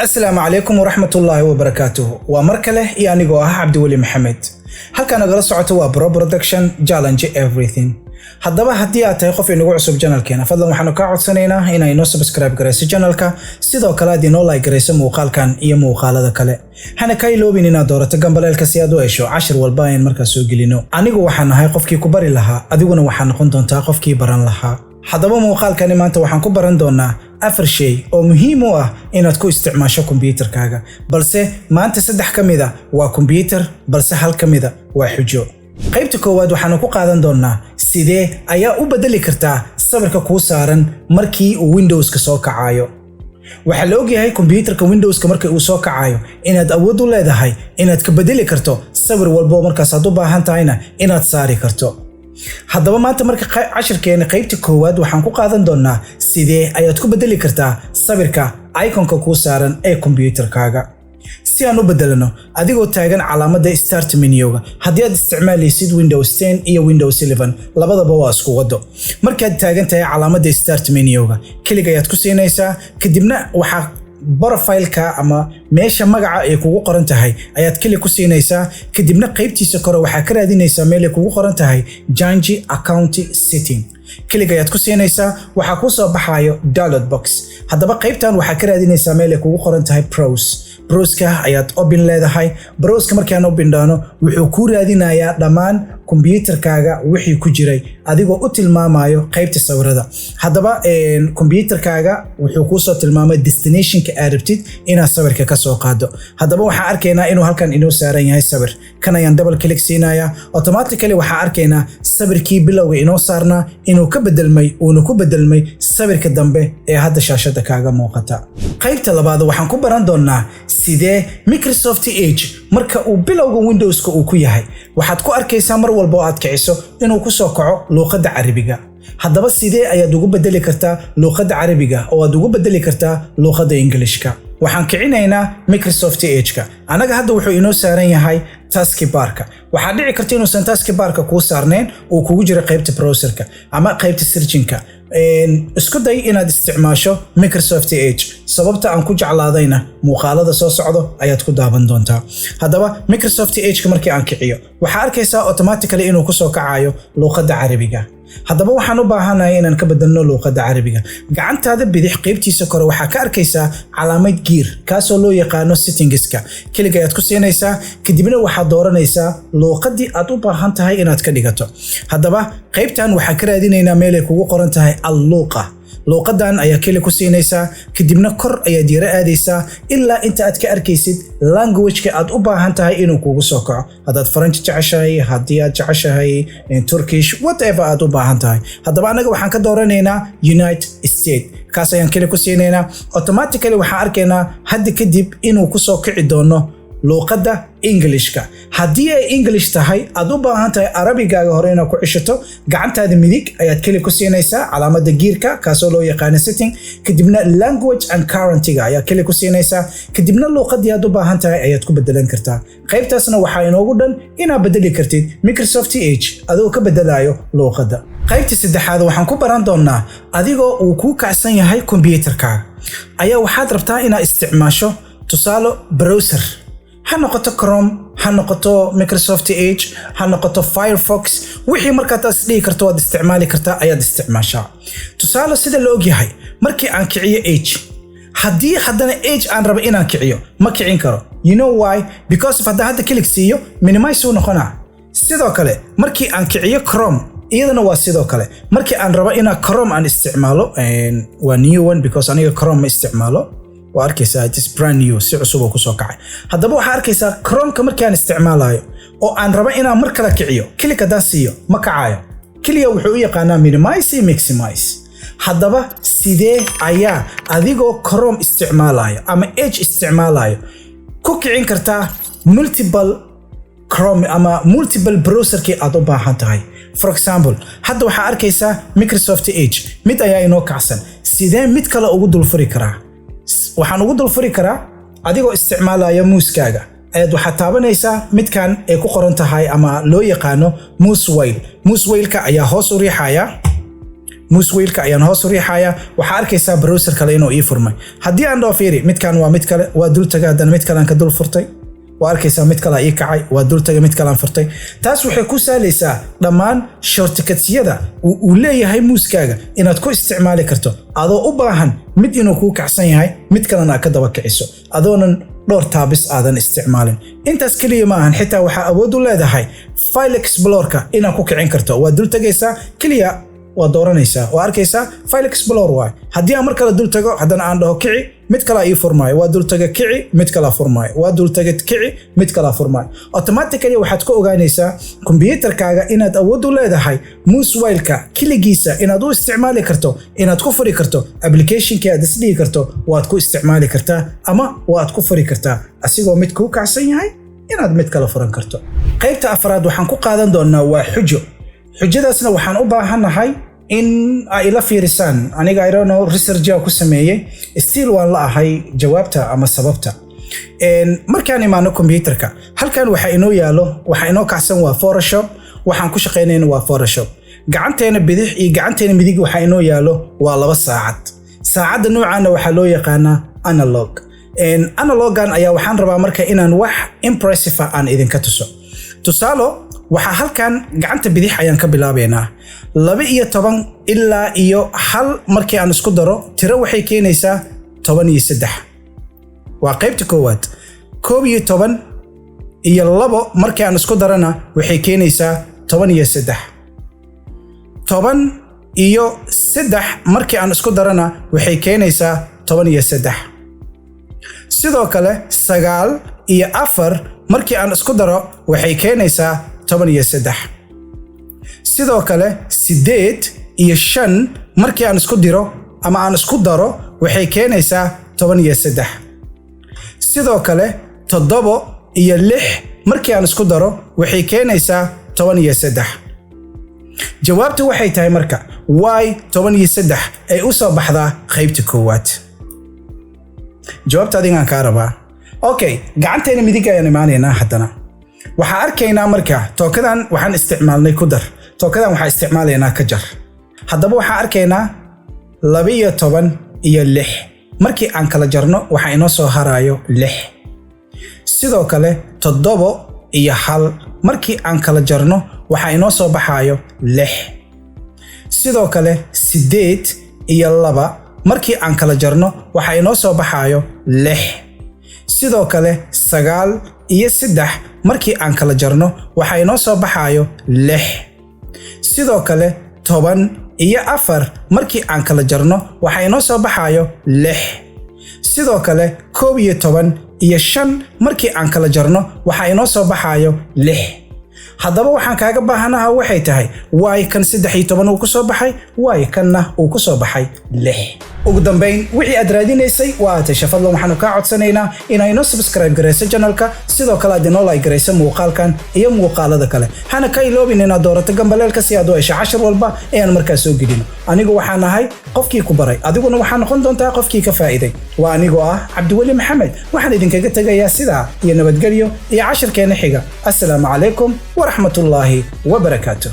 السلام عليكم ورحمة الله وبركاته ومركله يعني جواه عبد الولي محمد هل كان قرص صعته برو برودكشن challenge everything haddaba haddii aad tahay qof inagu cusub channelkeena fadlan waxaanu ka codsanaynaa inay noo subscribe gareyso channelka sidoo kale aad inoo like gareyso muuqaalkan iyo muuqaalada kale hana ka iloobin inaad doorato gambaleelka si aad u hesho cashir walba aan markaas soo gelino anigu waxaan ahay qofkii ku bari lahaa adiguna waxaan noqon doontaa qofkii baran lahaa haddaba muuqaalkani maanta waxaan ku baran doonaa afar shay oo muhiim u ah inaad ku isticmaasho kombiyuutarkaaga balse maanta saddex kamid ah waa kombiyuutar balse hal kamid ah waa xujo qaybta koowaad waxaan ku qaadan doonaa sidee ayaa u bedeli kartaa sawirka ku saaran markii uu Windows-ka soo kacayo waxa la ogyahay kombiyuutarka Windows-ka markii uu soo kacayo inaad awood u leedahay inaad ka bedeli karto sawir walba markaas aad u baahan tahayna inaad saari karto haddaba maanta marka cashirkeena qaybta koowaad waxaan ku qaadan doonaa sidee ayaad ku bedeli kartaa sawirka iconka ku saaran ee kombiyuutarkaaga si aan u bedelano adigoo taagan calaamadda start menu-ga haddii aad isticmaalaysid Windows 10 iyo Windows 11 labadaba waa isku wado markaad taagan tahay calaamadda start menu-ga kaliya ayaad ku siinaysaa kadibna waxa profile-ka ama meesha magaca ay kugu qoran tahay ayaad kaliya ku siinaysaa kadibna qaybtiisa kore waxa ka raadinaysaa meel ay kugu qoran tahay change account setting kaliya ayaad ku siinaysaa waxa ku soo baxayo dialog box haddaba qaybtan waxa ka raadinaysaa meel ay kugu qoran tahay browse-ka ayaad open leedahay browse-ka markaan open dhaano wuxuu ku raadinayaa dhammaan kombiyuutarkaaga wixii ku jiray adigoo u tilmaamayo qaybta sawirada haddaba kombiyuutarkaaga wuxuu ku soo tilmaamay destination-ka aad rabtid inaad sawirka ka soo qaado haddaba waxaan arkaynaa inuu halkan inoo saaran yahay sawir kan ayaan double click siinayaa automatically waxaan arkaynaa sawirkii bilowga inoo saarnaa inuu ka bedelmay uuna ku bedelmay sawirka dambe ee hadda shaashada kaaga muuqata qaybta labaad waxaan ku baran doonaa sidee Microsoft Edge marka uu bilowga Windows-ka uu ku yahay waxaad ku arkaysaa mar walba oo aad kiciso inuu ku soo kaco luqadda Carabiga haddaba sidee ayaad ugu bedeli kartaa luqadda Carabiga oo aad ugu bedeli kartaa luqadda Englishka waxaan kicinaynaa Microsoft Edge-ka anaga hadda wuxuu inoo saaran yahay taskbar-ka waxa dhici karta inuusan taskbar-ka ku saarneen oo kugu jira qaybta browser-ka ama qaybta searching-ka isku day inaad isticmaasho Microsoft Edge sababta aan ku jeclaadayna muuqaalada soo socdo ayaad ku daaban doontaa haddaba Microsoft Edge-ka markii aan kiciyo waxa arkaysaa automatically inuu ku soo kacayo luqadda Carabiga haddaba waxaan u baahanahay inaan ka bedelno luqadda Carabiga gacantaada bidix qaybtiisa kore waxa ka arkaysaa calaamad gear kaasoo loo yaqaano settings-ka kaliya ayaad ku siinaysaa kadibna waxaad dooranaysaa luqadii aad u baahan tahay inaad ka dhigato haddaba qaybtan waxa ka raadinaynaa meel ay kugu qoran tahay al-luqa luqadan ayaa kaliya ku siinaysaa kadibna kor ayaad yara aadaysaa ilaa inta aad ka arkaysid language-ka aad u baahan tahay inuu kugu soo kaco haddaad French jeceshahay haddii aad jeceshahay Turkish whatever aad u baahan tahay haddaba anaga waxaan ka dooranaynaa United States kaas ayaan kaliya ku siinaynaa automatically waxaan arkaynaa hadda kadib inuu ku soo kici doono luqadda Englishka haddii ay English tahay aad u baahan tahay Arabigaaga hore inaad ku cishato gacantaada midig ayaad kaliya ku siinaysaa calaamadda gearka kaasoo loo yaqaan setting kadibna language and currency-ga ayaad kaliya ku siinaysaa kadibna luqadii aad u baahan tahay ayaad ku bedelan kartaa qaybtaasna waxaa inoogu dhan inaad bedeli kartid Microsoft Edge adigoo ka bedelayo luqadda qaybta saddexaad waxaan ku baran doonaa adigoo uu ku kacsan yahay kombiyuutarkaaga ayaa waxaad rabtaa inaad isticmaasho tusaale browser ha noqoto Chrome ha noqoto Microsoft Edge ha noqoto Firefox wixii markaad isdhihi karto waad isticmaali kartaa ayaad isticmaashaa tusaale sida la ogyahay markii aan kiciyo Edge haddii haddana Edge aan rabo inaan kiciyo ma kicin karo you know why because if hadda click siiyo minimize uu noqonaa sidoo kale markii aan kiciyo Chrome iyadana waa sidoo kale markii aan rabo inaan Chrome aan isticmaalo waa new one because aniga Chrome ma isticmaalo waa arkaysaa it is brand new si cusub oo ku soo kacay haddaba waxa arkaysaa Chrome-ka markii aan isticmaalayo oo aan rabo inaan mar kale kiciyo click haddaan siiyo ma kacayo kaliya wuxuu u yaqaanaa minimize iyo maximize haddaba sidee ayaa adigoo Chrome isticmaalayo ama Edge isticmaalayo ku kicin kartaa multiple Chrome ama multiple browser-kii aad u baahan tahay for example hadda waxa arkaysaa Microsoft Edge mid ayaa inoo kacsan sidee mid kale ugu dulfuri karaa waxaan ugu dulfuri karaa adigoo isticmaalaya muuskaaga ayaad waxa taabanaysaa midkan ay ku qoran tahay ama loo yaqaano mouse wheel mouse wheel-ka ayaa hoos u riixaya mouse wheel-ka ayaan hoos u riixayaa waxa arkaysaa browser kale inuu ii furmay haddii aan dhaho fiiri midkan waa mid kale waa dul tagay haddana mid kale aan ka dul furtay waa arkaysaa mid kale ii kacay waa dul tagay mid kale aan furtay taas waxay ku saalaysaa dhammaan shortcuts-yada uu leeyahay muuskaaga inaad ku isticmaali karto adoo u baahan mid inuu kuu kacsan yahay mid kalena aad ka daba kiciso adoonan dhowr taabis aadan isticmaalin intaas kaliya ma ahan xitaa waxaa awood u leedahay file explorer-ka inaad ku kicin karto waa dul tagaysaa kaliya waa dooranaysaa waa arkaysaa file explorer waay haddii aan mar kale dul tago haddana aan dhaho kici mid kale ii furmaayo waa dul taga kici mid kale furmaayo waa dul taga kici mid kale furmaayo automatically waxaad ku ogaanaysaa computerkaaga inaad awood u leedahay mouse wheel-ka kaligiisa inaad u isticmaali karto inaad ku furi karto application-kii aad isdhigi karto waad ku isticmaali kartaa ama waad ku furi kartaa asigoo mid kuu kacsan yahay inaad mid kale furan karto qaybta afraad waxaan ku qaadan doonaa waa xujo xujadaasna waxaan u baahanahay in ay la fiirisaan aniga I don't know research ku sameeyay still waan la ahay jawaabta ama sababta markaan imaano computerka halkan waxa inoo yaalo waxa inoo kacsan waa Photoshop waxaan ku shaqeynayna waa Photoshop gacanteena bidix iyo gacanteena midig waxa inoo yaalo waa 2 saacad saacada noocaana waxa loo yaqaanaa analog analogan ayaa waxaan rabaa marka inaan wax impressive aan idinka tuso tusaalo waxa halkan gacanta bidix ayaan ka bilaabeynaa 12 ilaa iyo 1 markii aan isku daro tiro waxay keenaysaa 13 waa qaybta koowaad 11 iyo 2 markii aan isku darana waxay keenaysaa 13 10 iyo 3 markii aan isku darana waxay keenaysaa 13 sidoo kale 9 iyo 4 markii aan isku daro waxay keenaysaa 13 sidoo kale 8 iyo 5 markii aan isku diro ama aan isku daro waxay keenaysaa 13 sidoo kale 7 iyo 6 markii aan isku daro waxay keenaysaa 13 jawaabtu waxay tahay marka why 13 ay u soo baxdaa qaybta koowaad jawaabta adigaan ka rabaa okay gacanteena midig ayaan imaanaynaa haddana waxaa arkaynaa marka tookadan waxaan isticmaalnay ku dar tookadan waxaa isticmaalaynaa ka jar haddaba waxaa arkaynaa 12 iyo 6 markii aan kala jarno waxaa inoo soo harayo 6 sidoo kale 7 iyo 1 markii aan kala jarno waxaa inoo soo baxayo 6 sidoo kale 8 iyo 2 markii aan kala jarno waxaa inoo soo baxayo 6 sidoo kale 9 iyo 3 markii aan kala jarno waxaa inoo soo baxayo 6 sidoo kale 10 iyo 4 markii aan kala jarno waxaa inoo soo baxayo 6 sidoo kale 11 iyo 5 markii aan kala jarno waxaa inoo soo baxayo 6 haddaba waxaan kaaga baahanahay waxay tahay why kan 13 uu ku soo baxay why kanna uu ku soo baxay 6 ugu dambeyn wixii aad raadinaysay waa tasha fadlan waxaanu ka codsanaynaa inaynu subscribe gareyso channelka sidoo kale aad inoo like gareyso muuqaalkan iyo muuqaalada kale hana ka iloobin inaad doorato gambaleelka si aad u hesho cashar walba ee aan markaas soo gelino anigu waxaan ahay qofkii ku baray adiguna waxaan noqon doontaa qofkii ka faa'iiday waa anigu cabdiweli maxamed waxaan idinkaga tagayaa sidaa iyo nabadgelyo iyo casharkeena xiga assalaamu calaykum ورحمة الله وبركاته.